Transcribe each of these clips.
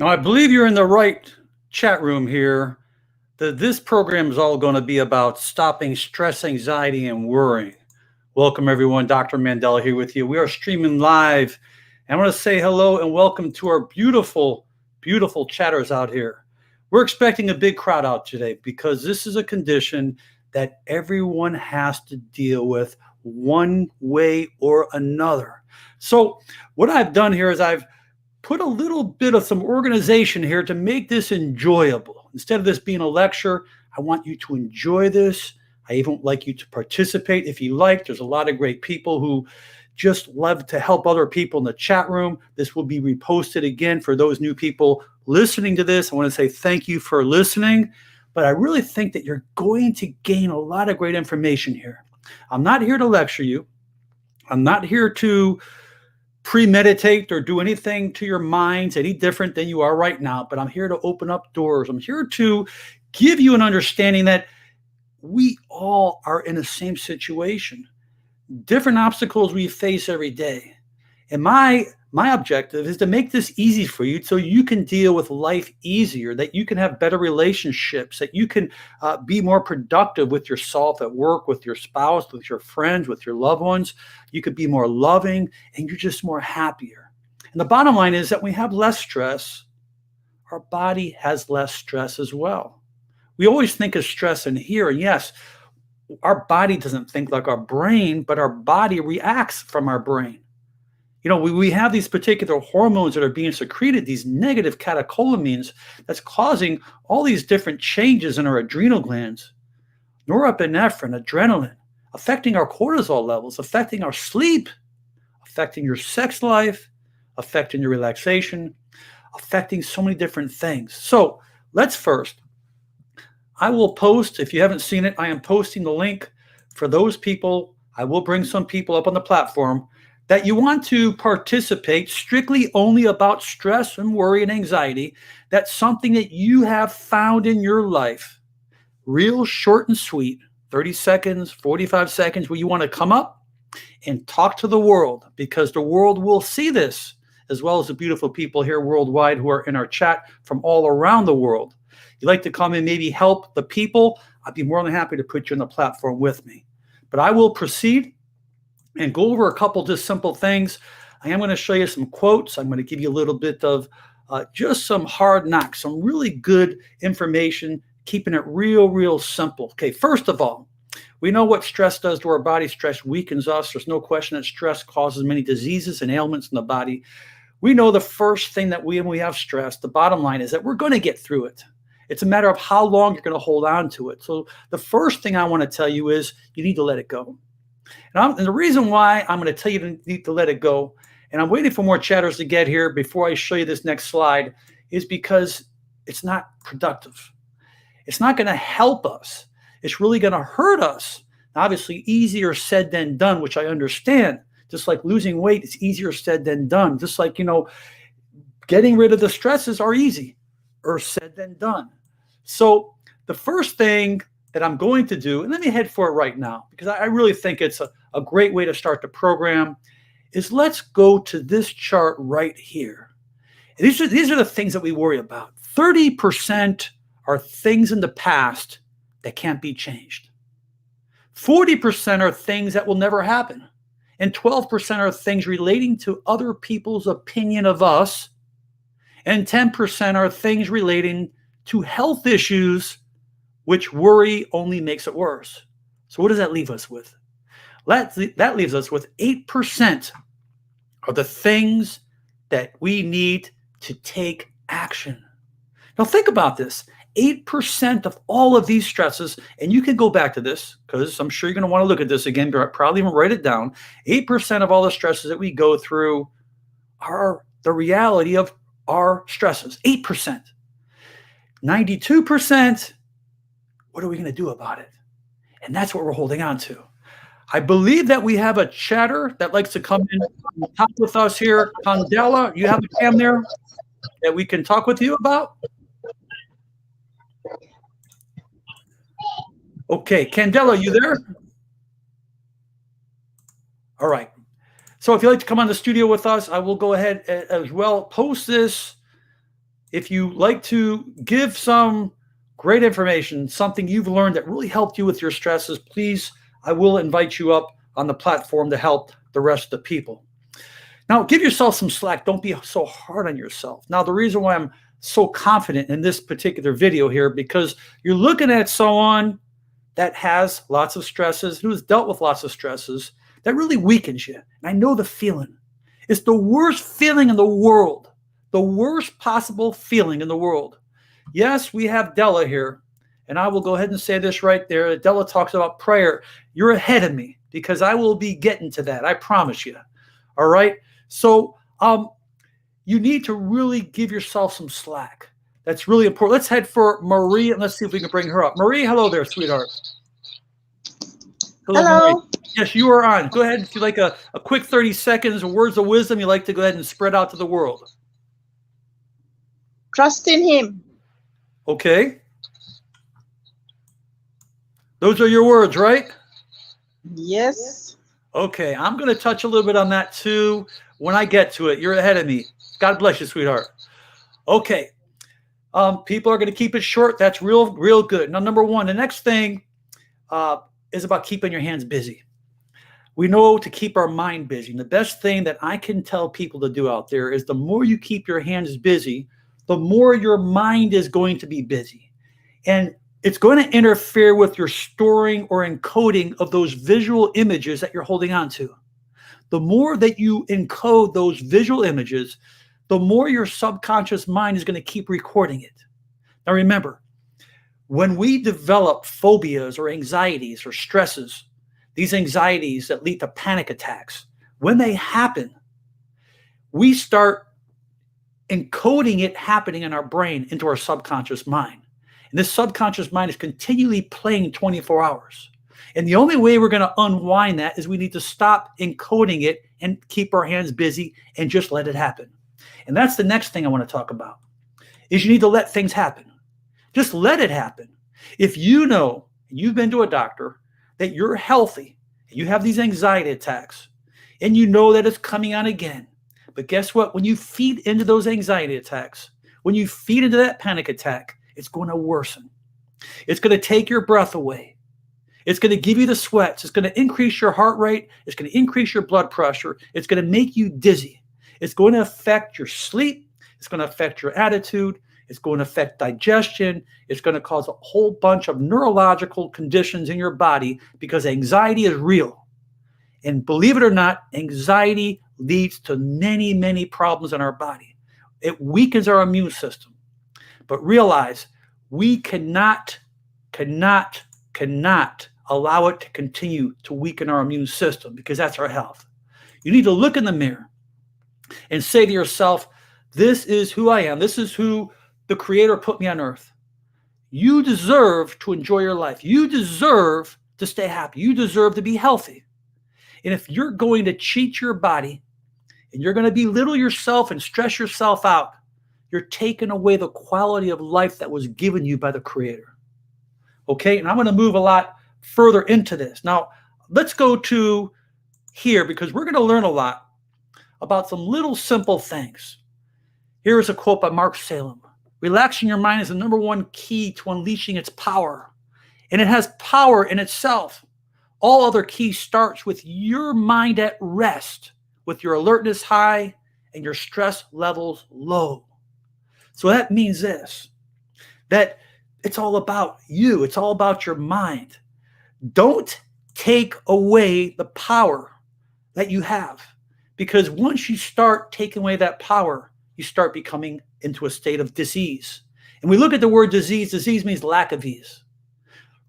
Now, I believe you're in the right chat room here. This program is all going to be about stopping stress, anxiety, and worrying. Welcome, everyone. Dr. Mandell here with you. We are streaming live. And I want to say hello and welcome to our beautiful, beautiful chatters out here. We're expecting a big crowd out today because this is a condition that everyone has to deal with one way or another. So, what I've done here is I've put a little bit of some organization here to make this enjoyable. Instead of this being a lecture, I want you to enjoy this. I even like you to participate if you like. There's a lot of great people who just love to help other people in the chat room. This will be reposted again for those new people listening to this. I want to say thank you for listening, but I really think that you're going to gain a lot of great information here. I'm not here to lecture you. I'm not here to premeditate or do anything to your minds any different than you are right now, but I'm here to open up doors. I'm here to give you an understanding that we all are in the same situation, different obstacles we face every day. And my objective is to make this easy for you so you can deal with life easier, that you can have better relationships, that you can be more productive with yourself at work, with your spouse, with your friends, with your loved ones. You could be more loving and you're just more happier. And the bottom line is that when we have less stress, our body has less stress as well. We always think of stress in here, and yes, our body doesn't think like our brain, but our body reacts from our brain. You know, we have these particular hormones that are being secreted, these negative catecholamines, that's causing all these different changes in our adrenal glands, norepinephrine, adrenaline, affecting our cortisol levels, affecting our sleep, affecting your sex life, affecting your relaxation, affecting so many different things. So let's first, I will post, if you haven't seen it, I am posting the link for those people. I will bring some people up on the platform that you want to participate strictly only about stress and worry and anxiety. That's something that you have found in your life. Real short and sweet, 30 seconds, 45 seconds, where you want to come up and talk to the world, because the world will see this, as well as the beautiful people here worldwide who are in our chat from all around the world. You'd like to come and maybe help the people, I'd be more than happy to put you on the platform with me. But I will proceed and go over a couple just simple things. I am going to show you some quotes. I'm going to give you a little bit of just some hard knocks, some really good information, keeping it real simple. Okay, first of all, we know what stress does to our body. Stress weakens us. There's no question that stress causes many diseases and ailments in the body. We know the first thing that when we have stress, the bottom line is that we're going to get through it. It's a matter of how long you're going to hold on to it. So the first thing I want to tell you is you need to let it go. And the reason why I'm going to tell you to need to let it go, and I'm waiting for more chatters to get here before I show you this next slide, is because it's not productive. It's not going to help us. It's really going to hurt us. Obviously, easier said than done, which I understand. Just like losing weight, it's easier said than done. Just like, getting rid of the stresses are easy or said than done. So the first thing that I'm going to do, and let me head for it right now, because I really think it's a great way to start the program, is let's go to this chart right here. And these are the things that we worry about. 30% are things in the past that can't be changed. 40% are things that will never happen. And 12% are things relating to other people's opinion of us. And 10% are things relating to health issues, which worry only makes it worse. So what does that leave us with? That leaves us with 8% of the things that we need to take action. Now think about this. 8% of all of these stresses, and you can go back to this because I'm sure you're going to want to look at this again, probably even write it down. 8% of all the stresses that we go through are the reality of our stresses. 8%. 92%, what are we going to do about it? And that's what we're holding on to. I believe that we have a chatter that likes to come in and talk with us here. Candela, you have a cam there that we can talk with you about? Okay, Candela, you there? All right. So if you'd like to come on the studio with us, I will go ahead as well, post this if you like to give some great information, something you've learned that really helped you with your stresses, please, I will invite you up on the platform to help the rest of the people. Now, give yourself some slack. Don't be so hard on yourself. Now, the reason why I'm so confident in this particular video here, because you're looking at someone that has lots of stresses, who's dealt with lots of stresses, that really weakens you. And I know the feeling. It's the worst feeling in the world, the worst possible feeling in the world. Yes, we have Della here, and I will go ahead and say this right there. Della talks about prayer. You're ahead of me because I will be getting to that. I promise you. All right. So you need to really give yourself some slack. That's really important. Let's head for Marie, and let's see if we can bring her up. Marie, hello there, sweetheart. Hello. Marie. Yes, you are on. Go ahead. If you like a quick 30 seconds of words of wisdom you like to go ahead and spread out to the world. Trust in him. Okay. Those are your words, right? Yes. Okay. I'm going to touch a little bit on that too when I get to it. You're ahead of me. God bless you, sweetheart. Okay. People are going to keep it short. That's real good. Now, number one, the next thing is about keeping your hands busy. We know to keep our mind busy. And the best thing that I can tell people to do out there is the more you keep your hands busy, the more your mind is going to be busy. And it's going to interfere with your storing or encoding of those visual images that you're holding on to. The more that you encode those visual images, the more your subconscious mind is going to keep recording it. Now remember, when we develop phobias or anxieties or stresses, these anxieties that lead to panic attacks, when they happen, we start encoding it happening in our brain into our subconscious mind. And this subconscious mind is continually playing 24 hours. And the only way we're going to unwind that is we need to stop encoding it and keep our hands busy and just let it happen. And that's the next thing I want to talk about, is you need to let things happen. Just let it happen. If you know, you've been to a doctor, that you're healthy, and you have these anxiety attacks, and you know that it's coming on again. But guess what? When you feed into those anxiety attacks, when you feed into that panic attack, it's going to worsen. It's going to take your breath away. It's going to give you the sweats. It's going to increase your heart rate. It's going to increase your blood pressure. It's going to make you dizzy. It's going to affect your sleep. It's going to affect your attitude. It's going to affect digestion. It's going to cause a whole bunch of neurological conditions in your body because anxiety is real. And believe it or not, anxiety leads to many, many problems in our body. It weakens our immune system. But realize we cannot allow it to continue to weaken our immune system because that's our health. You need to look in the mirror and say to yourself, this is who I am. This is who the Creator put me on earth. You deserve to enjoy your life. You deserve to stay happy. You deserve to be healthy. And if you're going to cheat your body and you're going to belittle yourself and stress yourself out, you're taking away the quality of life that was given you by the Creator. Okay, and I'm going to move a lot further into this. Now, let's go to here because we're going to learn a lot about some little simple things. Here is a quote by Mark Salem. Relaxing your mind is the number one key to unleashing its power. And it has power in itself. All other keys starts with your mind at rest, with your alertness high and your stress levels low. So that means this, that it's all about you. It's all about your mind. Don't take away the power that you have. Because once you start taking away that power, you start becoming into a state of disease. And we look at the word disease. Disease means lack of ease.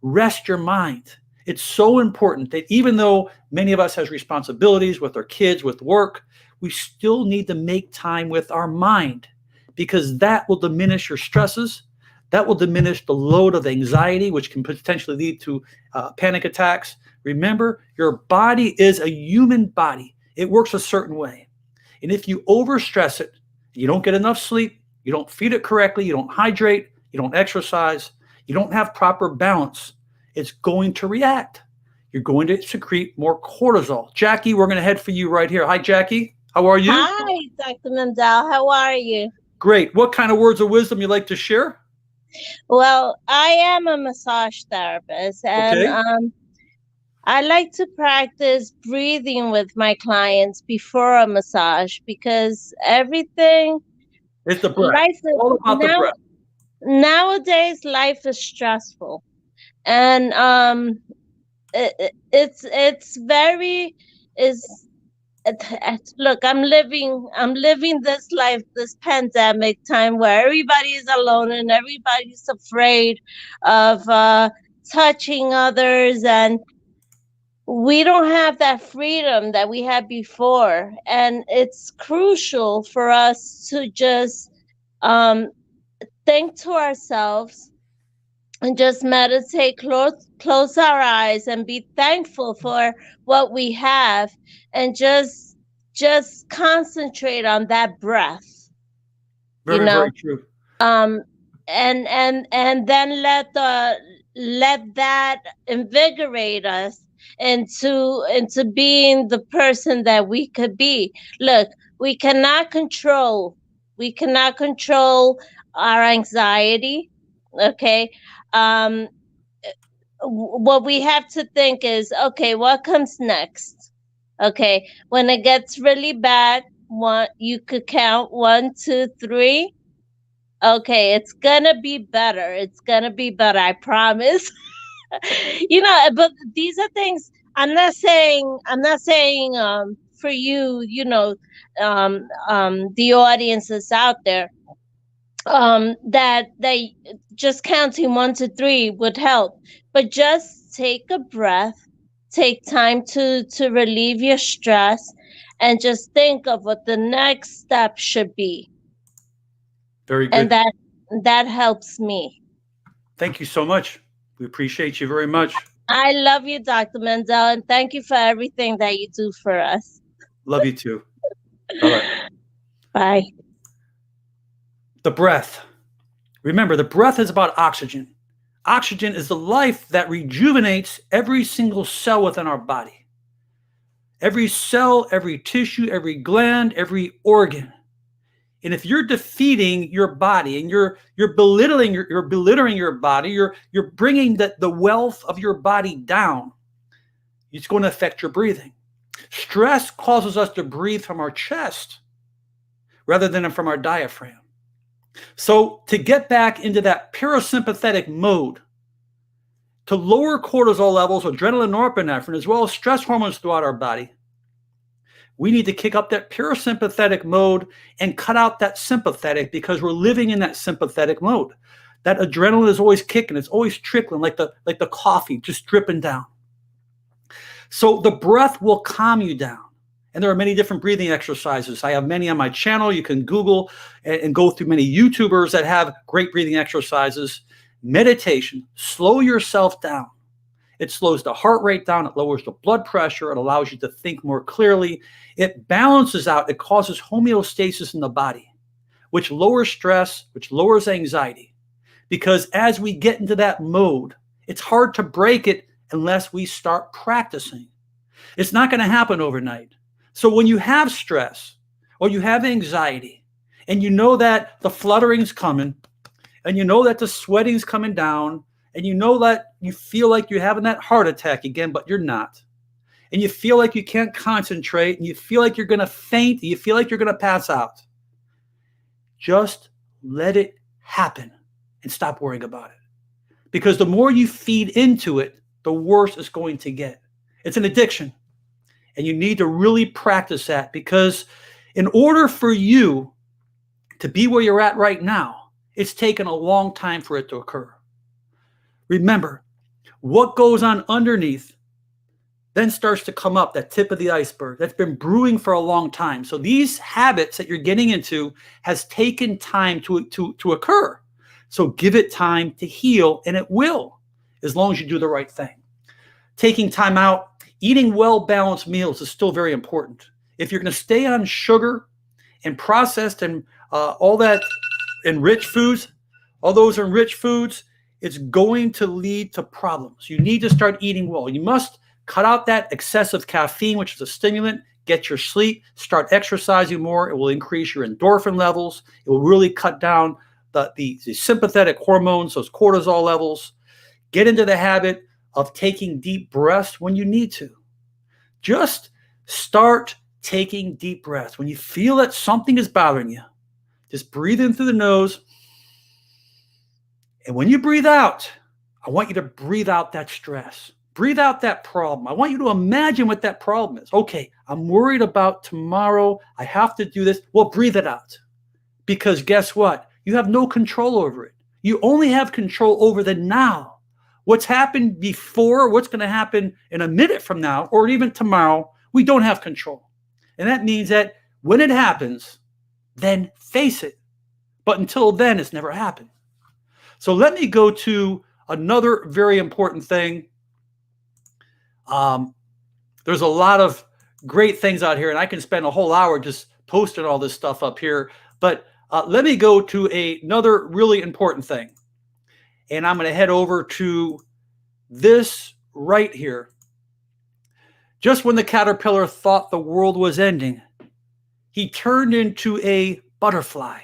Rest your mind. It's so important that even though many of us has responsibilities with our kids, with work, we still need to make time with our mind because that will diminish your stresses. That will diminish the load of anxiety, which can potentially lead to panic attacks. Remember, your body is a human body. It works a certain way. And if you overstress it, you don't get enough sleep, you don't feed it correctly, you don't hydrate, you don't exercise, you don't have proper balance, it's going to react. You're going to secrete more cortisol. Jackie, we're going to head for you right here. Hi, Jackie. How are you? Hi, Dr. Mandell. How are you? Great. What kind of words of wisdom you like to share? Well, I am a massage therapist, and Okay. I like to practice breathing with my clients before a massage because everything It's the breath. life is All about the breath. nowadays life is stressful, and it's very is look, I'm living this life, this pandemic time where everybody is alone and everybody's afraid of touching others, and we don't have that freedom that we had before, and it's crucial for us to just um think to ourselves and just meditate, close our eyes and be thankful for what we have, and just concentrate on that breath, you Very, know. very true. um and then let that invigorate us into being the person that we could be. Look, we cannot control we cannot control our anxiety, okay? um what we have to think is, okay, what comes next? Okay, when it gets really bad, one, you could count 1, 2, 3. Okay, it's gonna be better. It's gonna be better. I promise. But these are things. I'm not saying for you, the audiences out there, that they just counting 1 to 3 would help. But just take a breath, take time to relieve your stress, and just think of what the next step should be. Very And good. that helps me. Thank you so much. We appreciate you very much. I love you, Dr. Mandell, and thank you for everything that you do for us. Love you too. Bye-bye. Bye. The breath. Remember, the breath is about oxygen. Oxygen is the life that rejuvenates every single cell within our body. Every cell, every tissue, every gland, every organ. And if you're defeating your body and you're belittling your body, you're bringing the wealth of your body down, it's going to affect your breathing. Stress causes us to breathe from our chest rather than from our diaphragm. So to get back into that parasympathetic mode, to lower cortisol levels, adrenaline, norepinephrine, as well as stress hormones throughout our body, we need to kick up that parasympathetic mode and cut out that sympathetic, because we're living in that sympathetic mode. That adrenaline is always kicking. It's always trickling like the coffee just dripping down. So the breath will calm you down. And there are many different breathing exercises. I have many on my channel. You can Google and go through many YouTubers that have great breathing exercises. Meditation, slow yourself down. It slows the heart rate down. It lowers the blood pressure. It allows you to think more clearly. It balances out. It causes homeostasis in the body, which lowers stress, which lowers anxiety. Because as we get into that mode, it's hard to break it unless we start practicing. It's not going to happen overnight. So when you have stress or you have anxiety and you know that the fluttering's coming and you know that the sweating's coming down and you know that you feel like you're having that heart attack again, but you're not, and you feel like you can't concentrate and you feel like you're going to faint, and you feel like you're going to pass out, just let it happen and stop worrying about it. Because the more you feed into it, the worse it's going to get. It's an addiction. And you need to really practice that, because in order for you to be where you're at right now, it's taken a long time for it to occur. Remember, what goes on underneath then starts to come up, that tip of the iceberg that's been brewing for a long time. So these habits that you're getting into has taken time to occur. So give it time to heal, and it will, as long as you do the right thing. Taking time out, eating well-balanced meals is still very important. If you're going to stay on sugar and processed and all that enriched foods, all those enriched foods, it's going to lead to problems. You need to start eating well. You must cut out that excessive caffeine, which is a stimulant. get your sleep, start exercising more. It will increase your endorphin levels. It will really cut down the sympathetic hormones, those cortisol levels. Get into the habit of taking deep breaths when you need to. Just start taking deep breaths. When you feel that something is bothering you, just breathe in through the nose. And when you breathe out, I want you to breathe out that stress. Breathe out that problem. I want you to imagine what that problem is. Okay, I'm worried about tomorrow. I have to do this. Well, breathe it out. Because guess what? You have no control over it. You only have control over the now. What's happened before, what's going to happen in a minute from now, or even tomorrow, we don't have control. And that means that when it happens, then face it. But until then, it's never happened. So let me go to another very important thing. There's a lot of great things out here, and I can spend a whole hour just posting all this stuff up here. But let me go to another really important thing. And I'm going to head over to this right here. Just when the caterpillar thought the world was ending, he turned into a butterfly.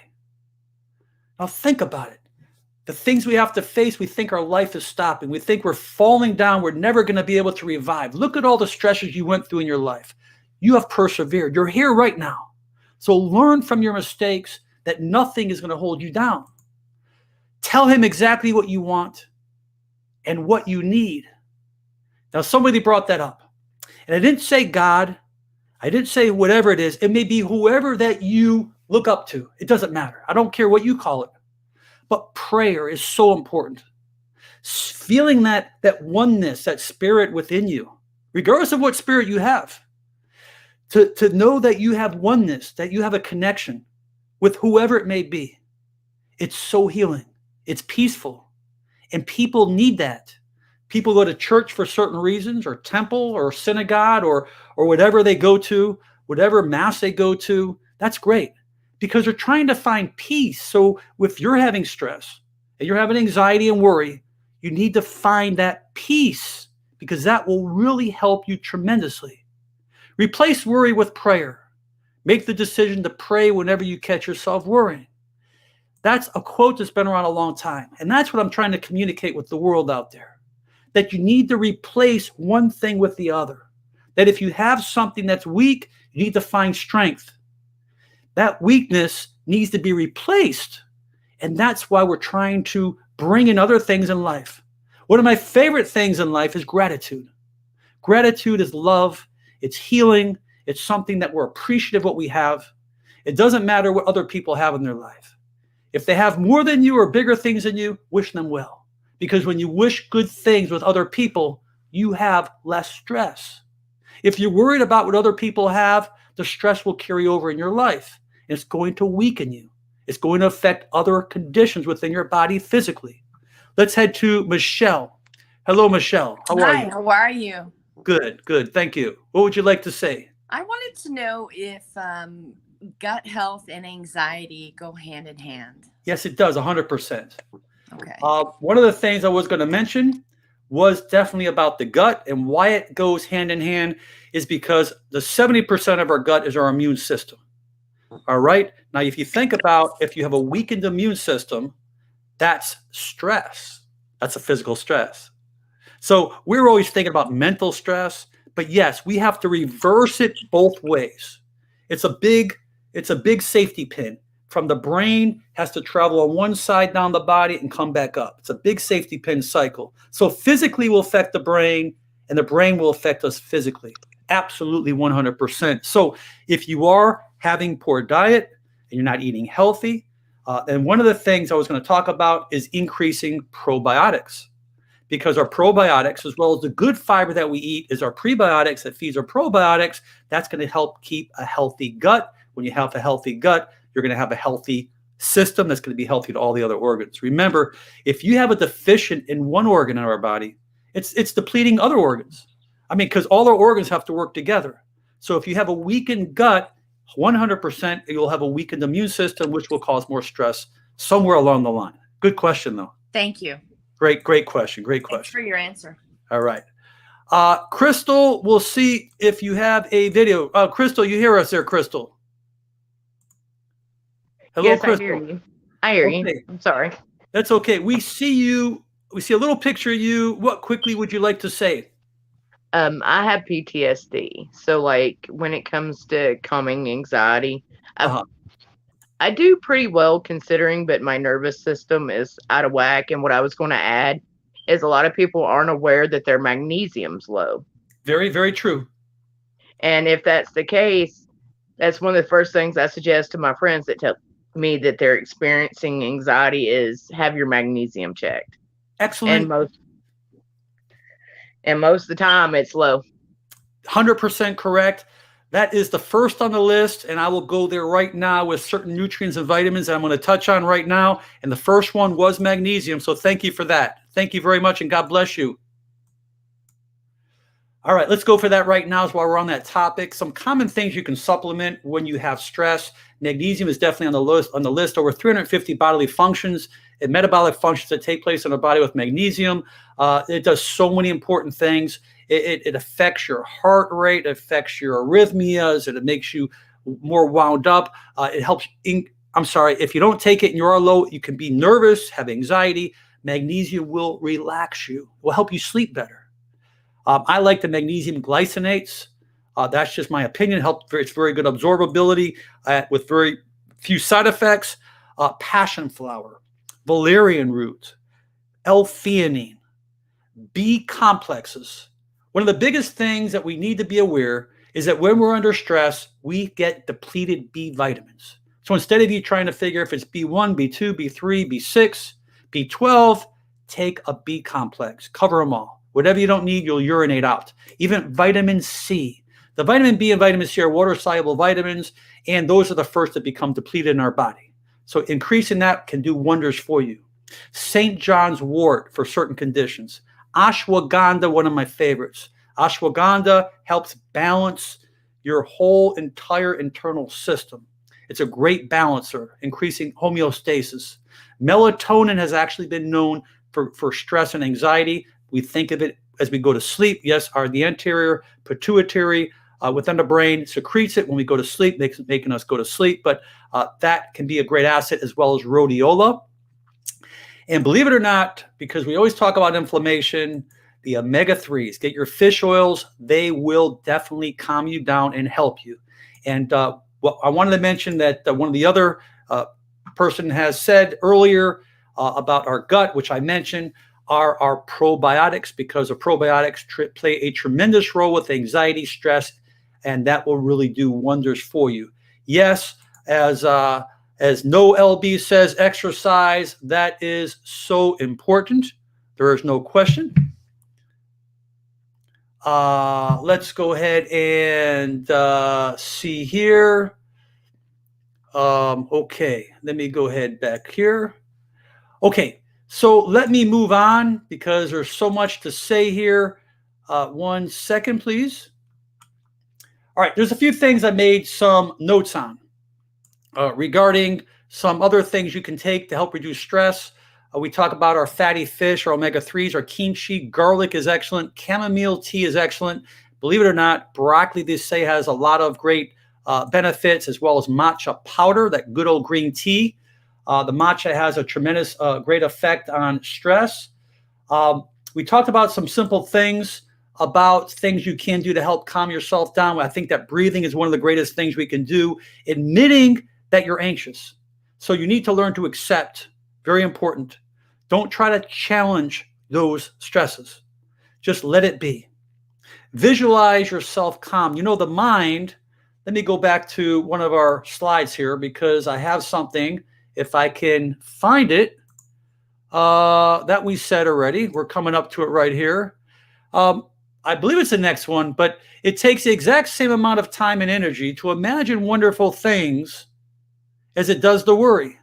Now think about it. The things we have to face, we think our life is stopping. We think we're falling down. We're never going to be able to revive. Look at all the stresses you went through in your life. You have persevered. You're here right now. So learn from your mistakes that nothing is going to hold you down. Tell him exactly what you want and what you need. Now, somebody brought that up. And I didn't say God. I didn't say whatever it is. It may be whoever that you look up to. It doesn't matter. I don't care what you call it. But prayer is so important. Feeling that oneness, that spirit within you, regardless of what spirit you have, to know that you have oneness, that you have a connection with whoever it may be. It's so healing. It's peaceful. And people need that. People go to church for certain reasons, or temple or synagogue or whatever they go to, whatever mass they go to. That's great. Because they're trying to find peace. So if you're having stress and you're having anxiety and worry, you need to find that peace, because that will really help you tremendously. Replace worry with prayer. Make the decision to pray whenever you catch yourself worrying. That's a quote that's been around a long time. And that's what I'm trying to communicate with the world out there. That you need to replace one thing with the other. That if you have something that's weak, you need to find strength. That weakness needs to be replaced. And that's why we're trying to bring in other things in life. One of my favorite things in life is gratitude. Gratitude is love. It's healing. It's something that we're appreciative of what we have. It doesn't matter what other people have in their life. If they have more than you or bigger things than you, wish them well. Because when you wish good things with other people, you have less stress. If you're worried about what other people have, the stress will carry over in your life. It's going to weaken you. It's going to affect other conditions within your body physically. Let's head to Michelle. Hello, Michelle. How are you? Hi, how are you? Good, good. Thank you. What would you like to say? I wanted to know if gut health and anxiety go hand in hand. Yes, it does, 100%. Okay. One of the things I was going to mention was definitely about the gut, and why it goes hand in hand is because the 70% of our gut is our immune system. All right. Now, if you think about if you have a weakened immune system, that's stress. That's a physical stress. So we're always thinking about mental stress, but yes, we have to reverse it both ways. It's a big safety pin. From the brain, has to travel on one side down the body and come back up. It's a big safety pin cycle. So physically will affect the brain, and the brain will affect us physically. Absolutely 100%. So if you are having poor diet and you're not eating healthy, and one of the things I was going to talk about is increasing probiotics, because our probiotics, as well as the good fiber that we eat, is our prebiotics that feeds our probiotics. That's going to help keep a healthy gut. When you have a healthy gut, you're going to have a healthy system that's going to be healthy to all the other organs. Remember, if you have a deficient in one organ in our body, it's depleting other organs. I mean, because all our organs have to work together. So if you have a weakened gut, 100% you'll have a weakened immune system, which will cause more stress somewhere along the line. Good question, though. Thank you. Great question. Great question. Thanks for your answer. All right. Crystal, we'll see if you have a video. Crystal, you hear us there, Crystal? Hello, Yes, Crystal. I hear you. I hear you. Okay. I'm sorry. That's okay. We see you. We see a little picture of you. What quickly would you like to say? I have PTSD. So like when it comes to calming anxiety, Uh-huh. I do pretty well considering, but my nervous system is out of whack. And what I was going to add is a lot of people aren't aware that their magnesium's low. Very, very true. And if that's the case, that's one of the first things I suggest to my friends that tell me that they're experiencing anxiety is have your magnesium checked. Excellent. And most of the time it's low. 100% correct. That is the first on the list, and I will go there right now with certain nutrients and vitamins that I'm going to touch on right now. And the first one was magnesium, so thank you for that. Thank you very much, and God bless you. All right, let's go for that right now while we're on that topic. Some common things you can supplement when you have stress. Magnesium is definitely on the list. Over 350 bodily functions and metabolic functions that take place in our body with magnesium. It does so many important things. It affects your heart rate, it affects your arrhythmias, it makes you more wound up. It helps, if you don't take it and you are low, you can be nervous, have anxiety. Magnesium will relax you, will help you sleep better. I like the magnesium glycinates. That's just my opinion. It's very good absorbability with very few side effects. Passion flower, valerian root, L-theanine, B complexes. One of the biggest things that we need to be aware is that when we're under stress, we get depleted B vitamins. So instead of you trying to figure if it's B1, B2, B3, B6, B12, take a B complex, cover them all. Whatever you don't need, you'll urinate out. Even vitamin C. The vitamin B and vitamin C are water-soluble vitamins, and those are the first that become depleted in our body. So increasing that can do wonders for you. St. John's wort for certain conditions. Ashwagandha, one of my favorites. Ashwagandha helps balance your whole entire internal system. It's a great balancer, increasing homeostasis. Melatonin has actually been known for stress and anxiety. We think of it as we go to sleep. Yes, the anterior pituitary within the brain secretes it when we go to sleep, making us go to sleep. But that can be a great asset, as well as rhodiola. And believe it or not, because we always talk about inflammation, the omega-3s, get your fish oils. They will definitely calm you down and help you. And I wanted to mention that one of the other person has said earlier about our gut, which I mentioned, are our probiotics, because the probiotics play a tremendous role with anxiety, stress, and that will really do wonders for you. Yes, as No LB says, exercise, that is so important. There is no question. Let's go ahead and see here. Okay, let me go ahead back here. Okay, so let me move on because there's so much to say here. 1 second, please. All right, there's a few things I made some notes on regarding some other things you can take to help reduce stress. We talk about our fatty fish, our omega-3s, our kimchi. Garlic is excellent. Chamomile tea is excellent. Believe it or not, broccoli, they say, has a lot of great benefits, as well as matcha powder, that good old green tea. The matcha has a tremendous, great effect on stress. We talked about some simple things about things you can do to help calm yourself down. I think that breathing is one of the greatest things we can do. Admitting that you're anxious. So you need to learn to accept. Very important. Don't try to challenge those stresses. Just let it be. Visualize yourself calm. You know, the mind, let me go back to one of our slides here because I have something, if I can find it, that we said already. We're coming up to it right here. I believe it's the next one, but it takes the exact same amount of time and energy to imagine wonderful things as it does to worry.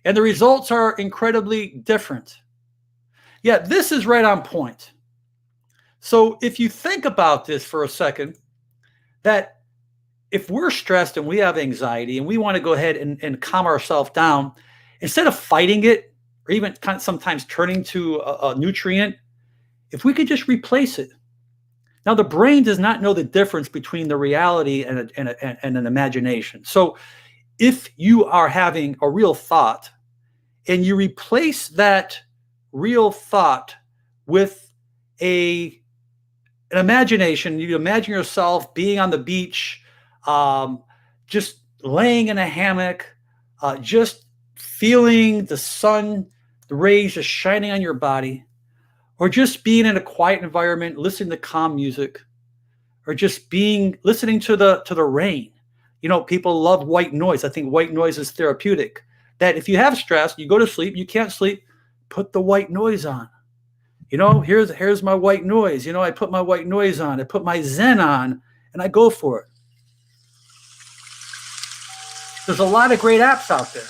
And the results are incredibly different. Yeah, this is right on point. So if you think about this for a second, that if we're stressed and we have anxiety and we want to go ahead and calm ourselves down, instead of fighting it or even sometimes turning to a nutrient, if we could just replace it, Now, the brain does not know the difference between the reality and an imagination. So if you are having a real thought and you replace that real thought with an imagination, you imagine yourself being on the beach, just laying in a hammock, just feeling the sun, the rays just shining on your body, or just being in a quiet environment, listening to calm music, or just listening to the rain. You know, people love white noise. I think white noise is therapeutic. That if you have stress, you go to sleep, you can't sleep, put the white noise on. You know, here's my white noise. You know, I put my white noise on, I put my Zen on, and I go for it. There's a lot of great apps out there.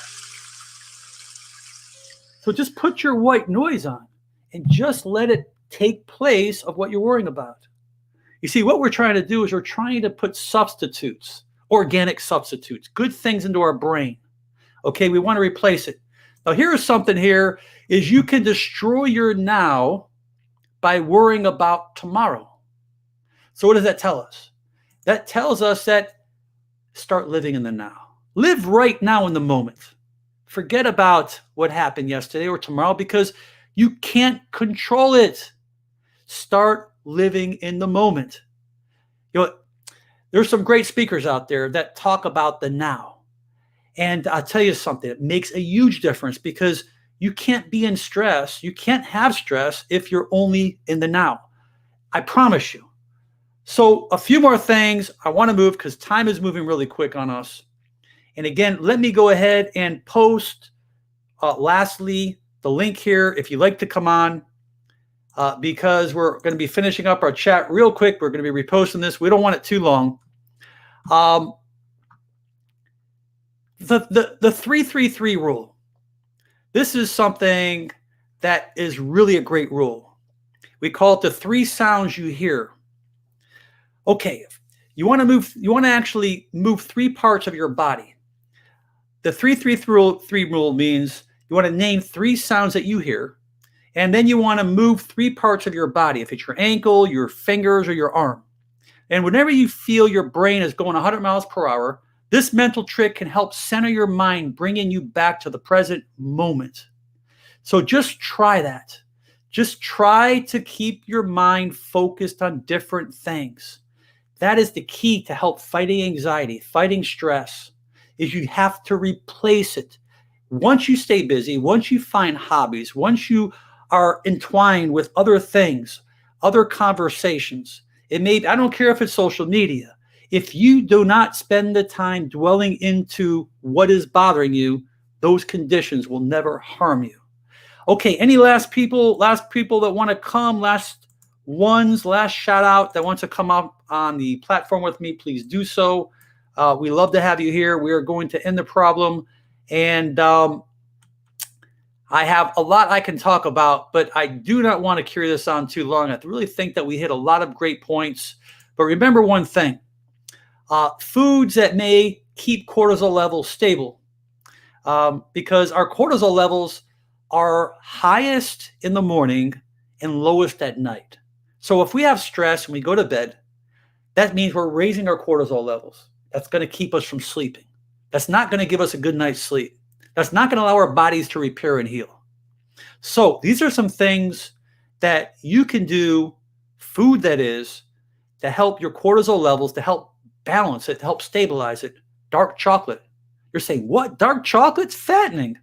So just put your white noise on and just let it take place of what you're worrying about. You see, what we're trying to do is we're trying to put substitutes, organic substitutes, good things into our brain. Okay, we want to replace it. Now, here's something here is you can destroy your now by worrying about tomorrow. So what does that tell us? That tells us that start living in the now. Live right now in the moment. Forget about what happened yesterday or tomorrow because you can't control it. Start living in the moment. You know, there's some great speakers out there that talk about the now. And I'll tell you something, it makes a huge difference because you can't be in stress. You can't have stress if you're only in the now. I promise you. So a few more things I want to move because time is moving really quick on us. And again, let me go ahead and post lastly the link here if you'd like to come on because we're going to be finishing up our chat real quick. We're going to be reposting this. We don't want it too long. The 3-3-3 rule. This is something that is really a great rule. We call it the 3 sounds you hear. Okay, you want to actually move 3 parts of your body. The 3-3-3 rule means you want to name 3 sounds that you hear, and then you want to move 3 parts of your body, if it's your ankle, your fingers, or your arm. And whenever you feel your brain is going 100 miles per hour, this mental trick can help center your mind, bringing you back to the present moment. So just try that. Just try to keep your mind focused on different things. That is the key to help fighting anxiety, fighting stress, is you have to replace it. Once you stay busy, once you find hobbies, once you are entwined with other things, other conversations, I don't care if it's social media. If you do not spend the time dwelling into what is bothering you, those conditions will never harm you. Okay, any last people that want to come, last shout out that wants to come up on the platform with me, please do so. We love to have you here. We are going to end the problem. And I have a lot I can talk about, but I do not want to carry this on too long. I really think that we hit a lot of great points. But remember one thing, foods that may keep cortisol levels stable because our cortisol levels are highest in the morning and lowest at night. So if we have stress and we go to bed, that means we're raising our cortisol levels. That's going to keep us from sleeping. That's not going to give us a good night's sleep. That's not going to allow our bodies to repair and heal. So these are some things that you can do, food that is, to help your cortisol levels, to help balance it, to help stabilize it. Dark chocolate. You're saying, what? Dark chocolate's fattening.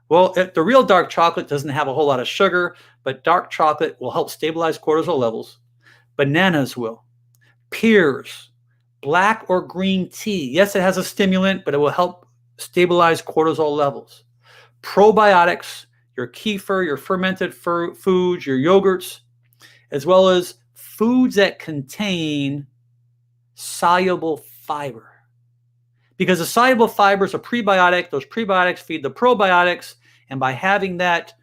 Well, the real dark chocolate doesn't have a whole lot of sugar, but dark chocolate will help stabilize cortisol levels. Bananas will. Pears. Black or green tea. Yes, it has a stimulant, but it will help stabilize cortisol levels. Probiotics, your kefir, your fermented foods, your yogurts, as well as foods that contain soluble fiber. Because the soluble fiber is a prebiotic. Those prebiotics feed the probiotics. And by having that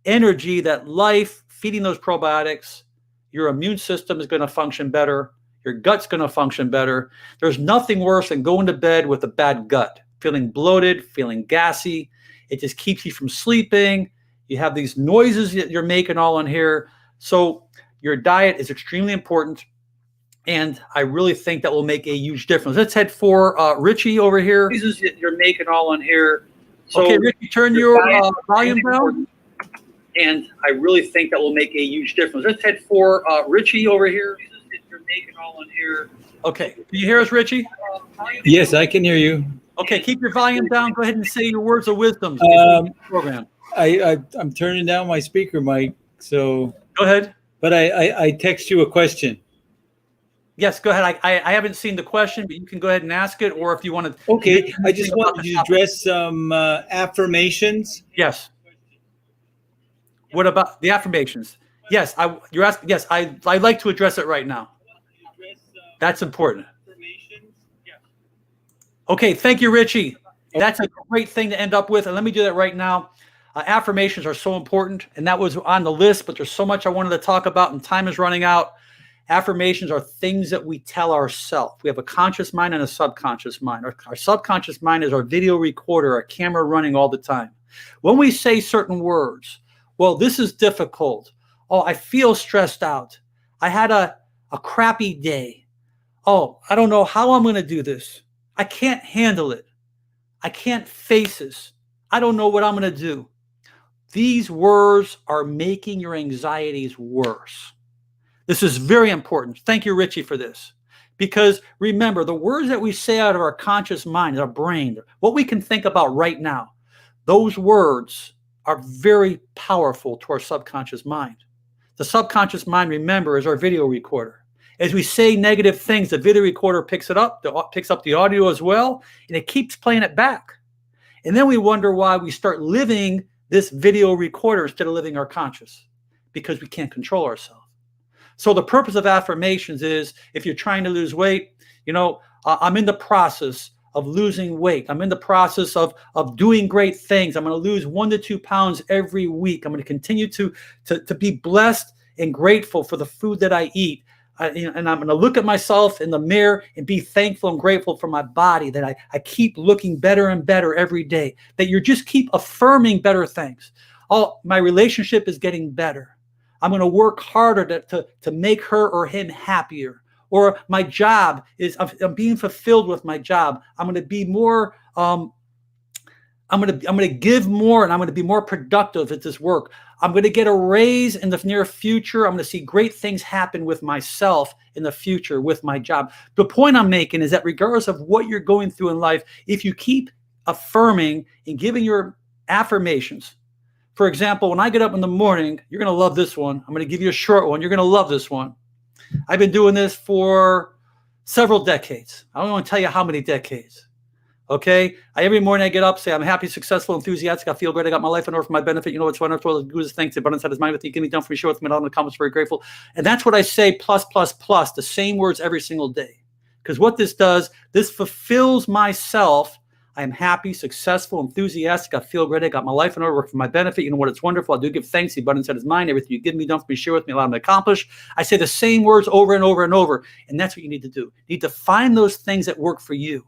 energy, that life, feeding those probiotics, your immune system is going to function better. Your gut's going to function better. There's nothing worse than going to bed with a bad gut, feeling bloated, feeling gassy. It just keeps you from sleeping. You have these noises that you're making all in here. So your diet is extremely important. And I really think that will make a huge difference. Let's head for Richie over here. You're making all on here. So okay, Richie, turn your volume down. And I really think that will make a huge difference. Let's head for Richie over here. You're making all on here. Okay, can you hear us, Richie? Yes, I can hear you. Okay, keep your volume down. Go ahead and say your words of wisdom. Program. I'm turning down my speaker mic, so go ahead. But I text you a question. Yes, go ahead. I haven't seen the question, but you can go ahead and ask it, or if you want to. Okay, I just wanted to address some affirmations. Yes. What about the affirmations? Yes, you're asking. Yes, I'd like to address it right now. That's important. Okay, thank you, Richie. That's a great thing to end up with, and let me do that right now. Affirmations are so important, and that was on the list, but there's so much I wanted to talk about, and time is running out. Affirmations are things that we tell ourselves. We have a conscious mind and a subconscious mind. Our subconscious mind is our video recorder, our camera running all the time. When we say certain words, well, this is difficult. Oh, I feel stressed out. I had a crappy day. Oh, I don't know how I'm going to do this. I can't handle it. I can't face this. I don't know what I'm going to do. These words are making your anxieties worse. This is very important. Thank you, Richie, for this. Because remember, the words that we say out of our conscious mind, our brain, what we can think about right now, those words are very powerful to our subconscious mind. The subconscious mind, remember, is our video recorder. As we say negative things, the video recorder picks it up, picks up the audio as well, and it keeps playing it back. And then we wonder why we start living this video recorder instead of living our conscious, because we can't control ourselves. So the purpose of affirmations is, if you're trying to lose weight, I'm in the process of losing weight. I'm in the process of doing great things. I'm going to lose 1 to 2 pounds every week. I'm going to continue to be blessed and grateful for the food that I eat. And I'm going to look at myself in the mirror and be thankful and grateful for my body, that I keep looking better and better every day, that you just keep affirming better things. Oh, my relationship is getting better. I'm going to work harder to make her or him happier. Or my job is, I'm being fulfilled with my job. I'm going to be more, I'm going to give more, and I'm going to be more productive at this work. I'm going to get a raise in the near future. I'm going to see great things happen with myself in the future with my job. The point I'm making is that regardless of what you're going through in life, if you keep affirming and giving your affirmations, for example, when I get up in the morning, you're going to love this one. I'm going to give you a short one. You're going to love this one. I've been doing this for several decades. I don't want to tell you how many decades. Okay? Every morning I get up, say, I'm happy, successful, enthusiastic. I feel great. I got my life in order for my benefit. You know what's wonderful? The good is thanks. The abundance that is mine with you. Give me down for me. Show with me. I'm accomplished. Very grateful. And that's what I say, plus, plus, plus, the same words every single day. Because what this does, this fulfills myself. I am happy, successful, enthusiastic. I feel great. I got my life in order, work for my benefit. You know what? It's wonderful. I do give thanks. The abundance that is mine. Everything you give me, don't be share with me. Allow me to accomplish. I say the same words over and over and over. And that's what you need to do. You need to find those things that work for you.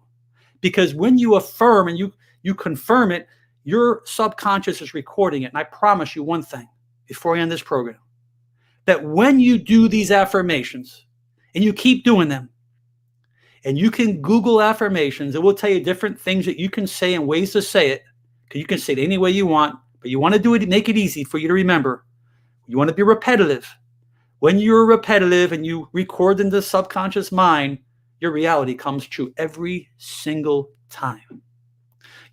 Because when you affirm and you confirm it, your subconscious is recording it. And I promise you one thing before I end this program, that when you do these affirmations and you keep doing them, and you can Google affirmations, it will tell you different things that you can say and ways to say it, because you can say it any way you want, but you want to do it, make it easy for you to remember. You want to be repetitive. When you're repetitive and you record in the subconscious mind, your reality comes true every single time.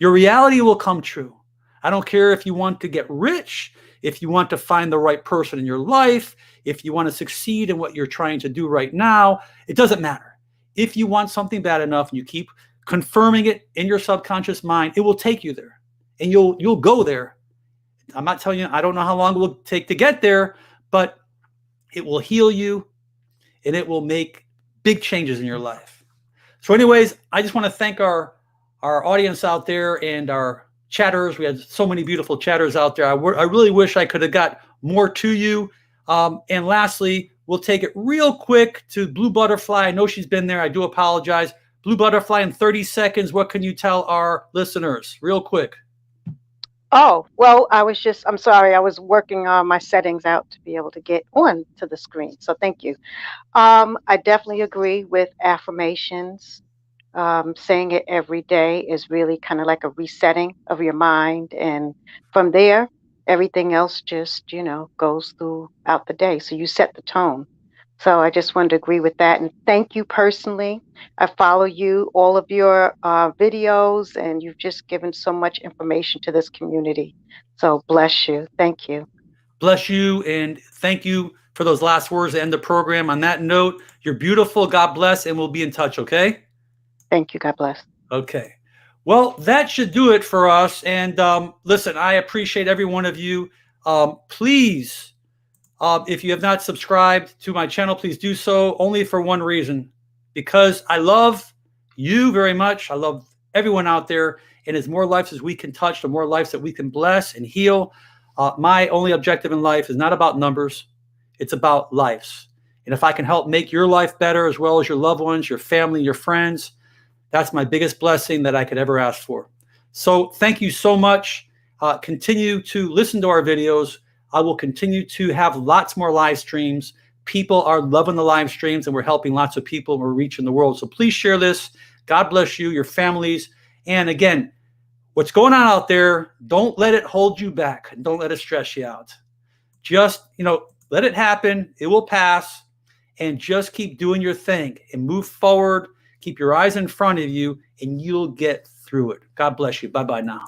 Your reality will come true. I don't care if you want to get rich, if you want to find the right person in your life, if you want to succeed in what you're trying to do right now, it doesn't matter. If you want something bad enough and you keep confirming it in your subconscious mind, it will take you there, and you'll go there. I'm not telling you, I don't know how long it will take to get there, but it will heal you and it will make big changes in your life. So anyways, I just want to thank our audience out there and our chatters. We had so many beautiful chatters out there. I really wish I could have got more to you. And lastly, we'll take it real quick to Blue Butterfly. I know she's been there. I do apologize. Blue Butterfly, in 30 seconds, what can you tell our listeners? Real quick. Oh, well, I'm sorry, I was working my settings out to be able to get on to the screen. So thank you. I definitely agree with affirmations. Saying it every day is really kind of like a resetting of your mind. And from there, everything else just, goes throughout the day. So you set the tone. So I just wanted to agree with that. And thank you personally. I follow you, all of your videos, and you've just given so much information to this community. So bless you. Thank you. Bless you, and thank you for those last words to end the program. On that note, you're beautiful. God bless, and we'll be in touch, okay? Thank you. God bless. Okay. Well, that should do it for us. And listen, I appreciate every one of you. Please, if you have not subscribed to my channel, please do so, only for one reason, because I love you very much. I love everyone out there. And as more lives as we can touch, the more lives that we can bless and heal. My only objective in life is not about numbers. It's about lives. And if I can help make your life better, as well as your loved ones, your family, your friends, that's my biggest blessing that I could ever ask for. So thank you so much. Continue to listen to our videos. I will continue to have lots more live streams. People are loving the live streams, and we're helping lots of people, and we're reaching the world. So please share this. God bless you, your families. And again, what's going on out there, don't let it hold you back. Don't let it stress you out. Just, let it happen. It will pass. And just keep doing your thing and move forward. Keep your eyes in front of you, and you'll get through it. God bless you. Bye-bye now.